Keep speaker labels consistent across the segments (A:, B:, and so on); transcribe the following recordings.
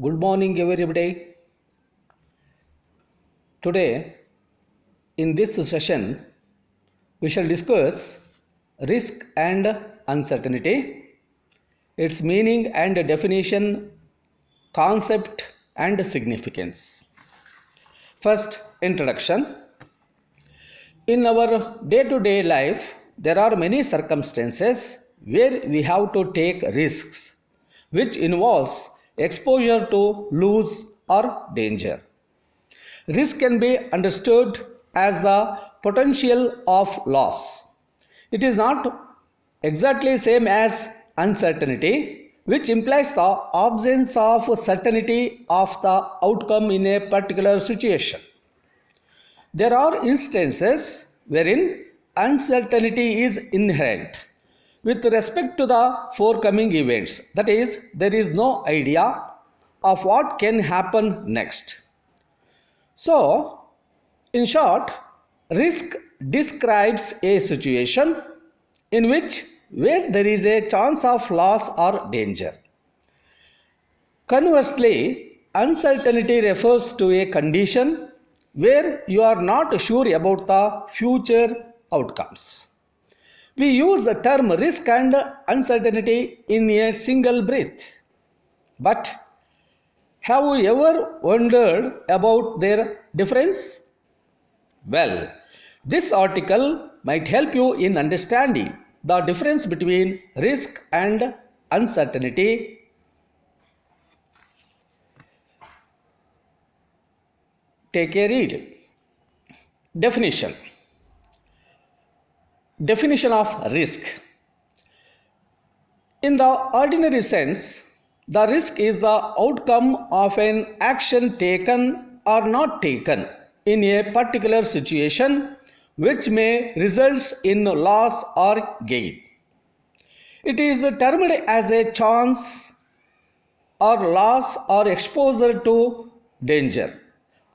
A: Good morning, everybody. Today, in this session, we shall discuss risk and uncertainty, its meaning and definition, concept and significance. First, introduction. In our day to day life, there are many circumstances where we have to take risks, which involves exposure to loss or danger. Risk can be understood as the potential of loss. It is not exactly same as uncertainty, which implies the absence of certainty of the outcome in a particular situation. There are instances wherein uncertainty is inherent with respect to the forthcoming events. That is, there is no idea of what can happen next. So, in short, risk describes a situation in which where there is a chance of loss or danger. Conversely, uncertainty refers to a condition where you are not sure about the future outcomes. We use the term risk and uncertainty in a single breath. But have you ever wondered about their difference? Well, this article might help you in understanding the difference between risk and uncertainty. Take a read. Definition. Definition of risk. In the ordinary sense, the risk is the outcome of an action taken or not taken in a particular situation which may result in loss or gain. It is termed as a chance or loss or exposure to danger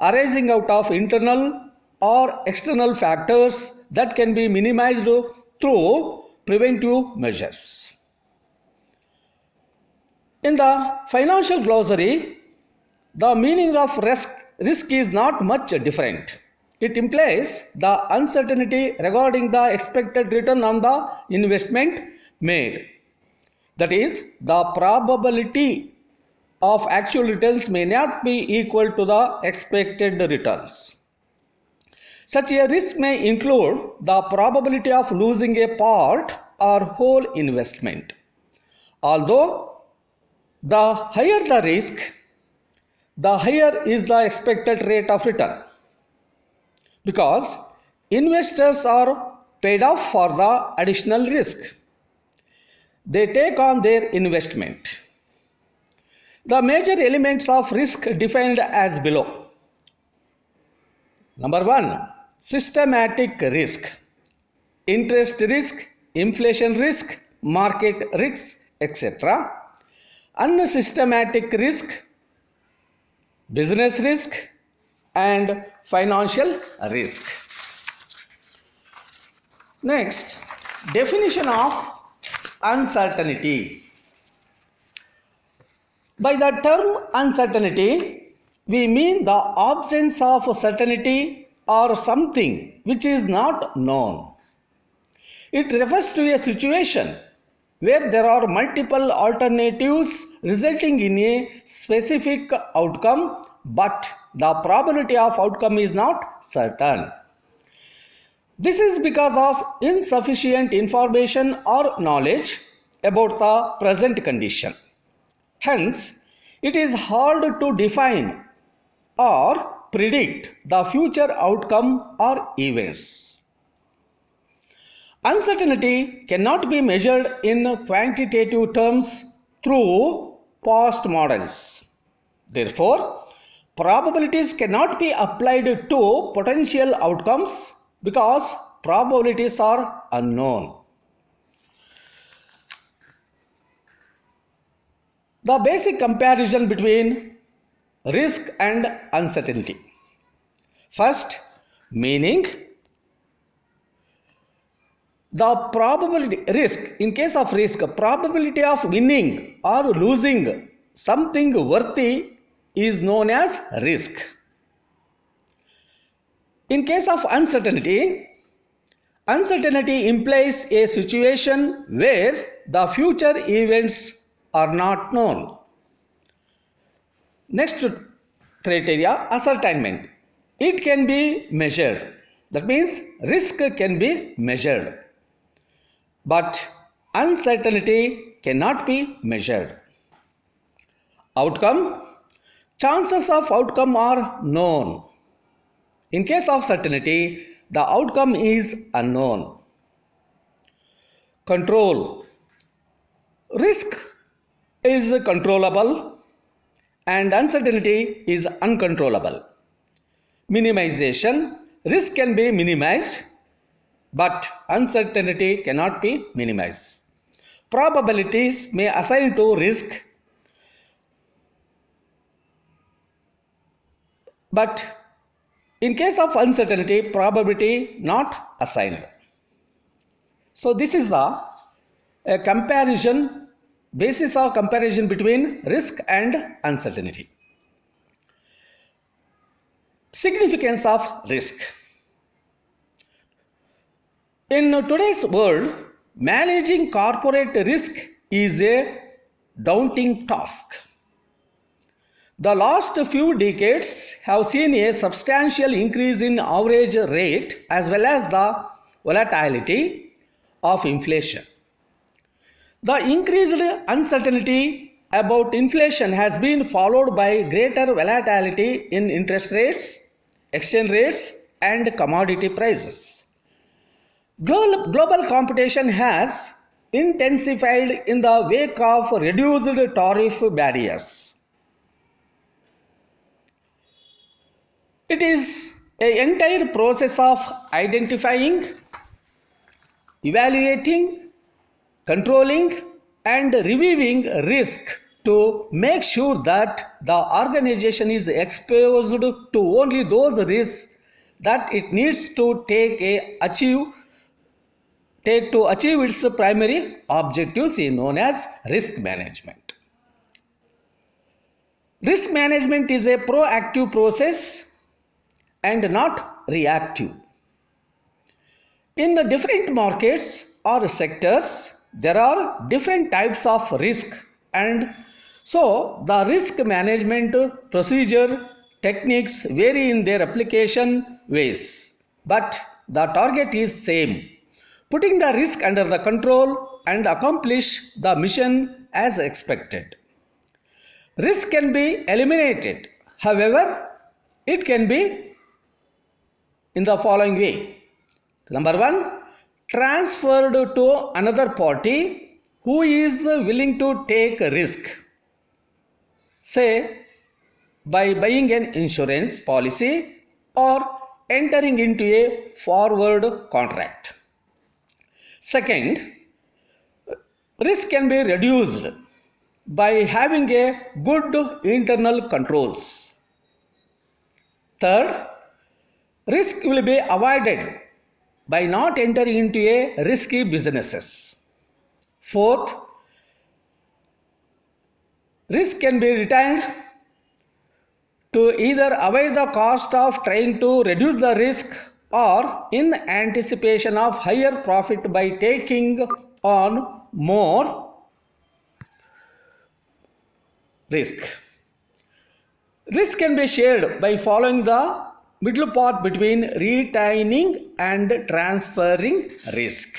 A: arising out of internal or external factors that can be minimized through preventive measures. In the financial glossary, the meaning of risk is not much different. It implies the uncertainty regarding the expected return on the investment made. That is, the probability of actual returns may not be equal to the expected returns. Such a risk may include the probability of losing a part or whole investment. Although the higher the risk, the higher is the expected rate of return, because investors are paid off for the additional risk they take on their investment. The major elements of risk defined as below. Number 1, systematic risk, interest risk, inflation risk, market risks, etc. Unsystematic risk, business risk, and financial risk. Next, definition of uncertainty. By the term uncertainty, we mean the absence of certainty or something which is not known. It refers to a situation where there are multiple alternatives resulting in a specific outcome, but the probability of outcome is not certain. This is because of insufficient information or knowledge about the present condition. Hence, it is hard to define or predict the future outcome or events. Uncertainty cannot be measured in quantitative terms through past models. Therefore, probabilities cannot be applied to potential outcomes because probabilities are unknown. The basic comparison between risk and uncertainty. First, meaning. The probability risk, in case of risk, probability of winning or losing something worthy is known as risk. In case of uncertainty, uncertainty implies a situation where the future events are not known. Next criteria, ascertainment. It can be measured. That means risk can be measured. But uncertainty cannot be measured. Outcome. Chances of outcome are known. In case of certainty, the outcome is unknown. Control. Risk is controllable and uncertainty is uncontrollable. Minimization. Risk can be minimized, but uncertainty cannot be minimized. Probabilities may assign to risk, but in case of uncertainty, probability not assigned. So this is the basis of comparison between risk and uncertainty. Significance of risk. In today's world, managing corporate risk is a daunting task. The last few decades have seen a substantial increase in average rate as well as the volatility of inflation. The increased uncertainty about inflation has been followed by greater volatility in interest rates, exchange rates, and commodity prices. Global competition has intensified in the wake of reduced tariff barriers. It is an entire process of identifying, evaluating, controlling, and reviewing risk to make sure that the organization is exposed to only those risks that it needs to take to achieve its primary objectives known as risk management. Risk management is a proactive process and not reactive. In the different markets or sectors, there are different types of risk, and so the risk management procedure techniques vary in their application ways, but the target is same: putting the risk under the control and accomplish the mission as expected. Risk can be eliminated. However, it can be in the following way. Number one, transferred to another party who is willing to take a risk, say by buying an insurance policy or entering into a forward contract. Second, risk can be reduced by having a good internal controls. Third, risk will be avoided by not entering into a risky businesses. Fourth, risk can be retained to either avoid the cost of trying to reduce the risk or in anticipation of higher profit by taking on more risk. Risk can be shared by following the middle path between retaining and transferring risk.